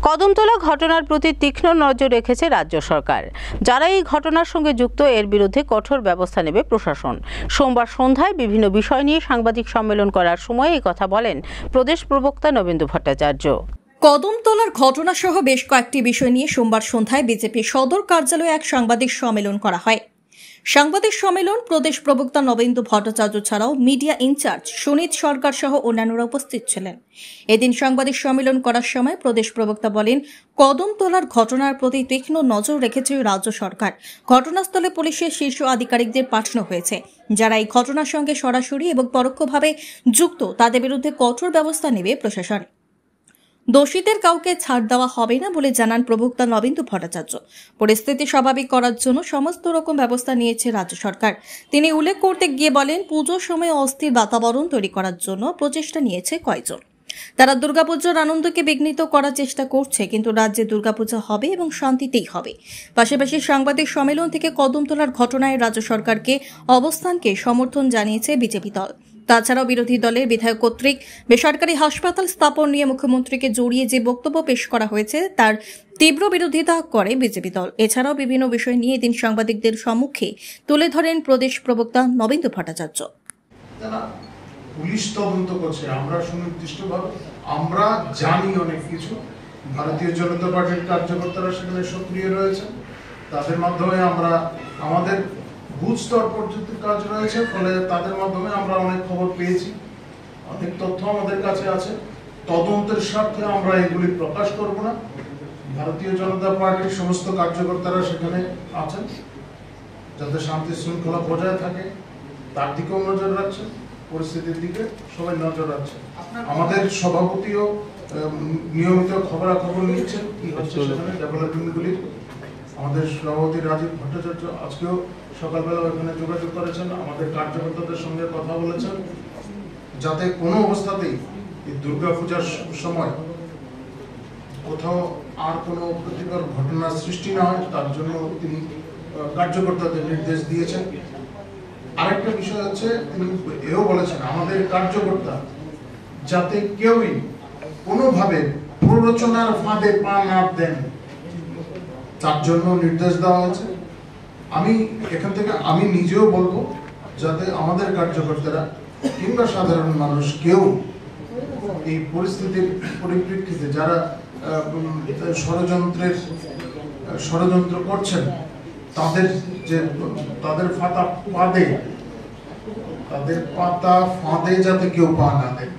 কদমতলা ঘটনার প্রতি তীক্ষ্ণ নজর রেখেছে রাজ্য সরকার। যারা এই ঘটনার সঙ্গে যুক্ত এর বিরুদ্ধে কঠোর ব্যবস্থা নেবে প্রশাসন। সোমবার সন্ধ্যায় বিভিন্ন বিষয় নিয়ে সাংবাদিক সম্মেলন করার সময় এই কথা বলেন প্রদেশ প্রবক্তা নবেন্দু ভট্টাচার্য। কদমতলার ঘটনা সহ বেশ কয়েকটি বিষয় নিয়ে সোমবার সন্ধ্যায় বিজেপি সদর কার্যালয়ে এক সাংবাদিক সম্মেলন করা হয়। সাংবাদিক সম্মেলন প্রদেশ প্রবক্তা নবেন্দু ভট্টাচার্য ছাড়াও মিডিয়া ইনচার্জ সুনীত সরকার সহ অন্যান্যরা উপস্থিত ছিলেন। এদিন সাংবাদিক সম্মেলন করার সময় প্রদেশ প্রবক্তা বলেন, কদমতলার ঘটনার প্রতি তীক্ষ্ণ নজর রেখেছে রাজ্য সরকার। ঘটনাস্থলে পুলিশের শীর্ষ আধিকারিকদের পাঠানো হয়েছে। যারা এই ঘটনার সঙ্গে সরাসরি এবং পরোক্ষভাবে যুক্ত তাদের বিরুদ্ধে কঠোর ব্যবস্থা নেবে প্রশাসন। দোষীদের কাউকে ছাড় দেওয়া হবে না বলে জানান প্রবক্তা নবেন্দু ভট্টাচার্য। পরিস্থিতি স্বাভাবিক করার জন্য সমস্ত রকম ব্যবস্থা নিয়েছে রাজ্য সরকার। তিনি উল্লেখ করতে গিয়ে বলেন, পুজোর সময় অস্থির বাতাবরণ তৈরি করার জন্য প্রচেষ্টা নিয়েছে কয়েকজন। তারা দুর্গাপুজোর আনন্দকে বিঘ্নিত করার চেষ্টা করছে, কিন্তু রাজ্যে দুর্গাপূজা হবে এবং শান্তিতেই হবে। পাশাপাশি সাংবাদিক সম্মেলন থেকে কদমতলার ঘটনায় রাজ্য সরকারকে অবস্থানকে সমর্থন জানিয়েছে বিজেপি দল। তাছাড়াও বিরোধী দলের বিধায়ক কর্তৃক বেসরকারি হাসপাতাল স্থাপন নিয়ে মুখ্যমন্ত্রীকে জড়িয়ে যে বক্তব্য পেশ করা হয়েছে তার তীব্র বিরোধিতা করে বিজেপি দল। এছাড়াও বিভিন্ন বিষয় নিয়ে এদিন সাংবাদিকদের সম্মুখে তুলে ধরেন প্রদেশ প্রবক্তা নবেন্দু ভট্টাচার্য। পুলিশ তদন্ত করছে, আমরা সুনির্দিষ্টভাবে আমরা জানি অনেক কিছু। ভারতীয় জনতা পার্টির কার্যকর্তারা সেখানে সক্রিয় রয়েছে, তাদের মাধ্যমে আমরা আমাদের বুথ স্তর পর্যন্ত কাজ রয়েছে, ফলে তাদের মাধ্যমে আমরা অনেক খবর পেয়েছি, অনেক তথ্য আমাদের কাছে আছে। তদন্তের স্বার্থে আমরা এগুলি প্রকাশ করব না। ভারতীয় জনতা পার্টির সমস্ত কার্যকর্তারা সেখানে আছেন, যাতে শান্তি শৃঙ্খলা বজায় থাকে তার দিকেও নজর রাখছে, পরিস্থিতির দিকে সবাই নজর রাখছে। আমাদের সভাপতিও নিয়মিত খবরাখবর নিচ্ছেন কি হচ্ছে সেখানে ডেভেলপমেন্টগুলি। আমাদের সভাপতি রাজীব ভট্টাচার্য আজকেও সকালবেলা ওখানে যোগাযোগ করেছেন, আমাদের কার্যকর্তাদের সঙ্গে কথা বলেছেন, যাতে কোনো অবস্থাতেই এই দুর্গাপূজার সময় কোথাও আর কোনো ক্ষতিকর ঘটনার সৃষ্টি না হয় তার জন্য তিনি কার্যকর্তাদের নির্দেশ দিয়েছেন। আরেকটা বিষয় হচ্ছে, তিনি এও বলেছেন আমাদের কার্যকর্তা যাতে কেউই কোনোভাবে প্ররোচনার ফাঁদে পা না দেন তার জন্য নির্দেশ দেওয়া হয়েছে। আমি এখান থেকে আমি নিজেও বলবো, যাতে আমাদের কার্যকর্তারা কিংবা সাধারণ মানুষ কেউ এই পরিস্থিতির পরিপ্রেক্ষিতে যারা ষড়যন্ত্র করছেন তাদের পাতা ফাঁদে যাতে কেউ পা না দেয়।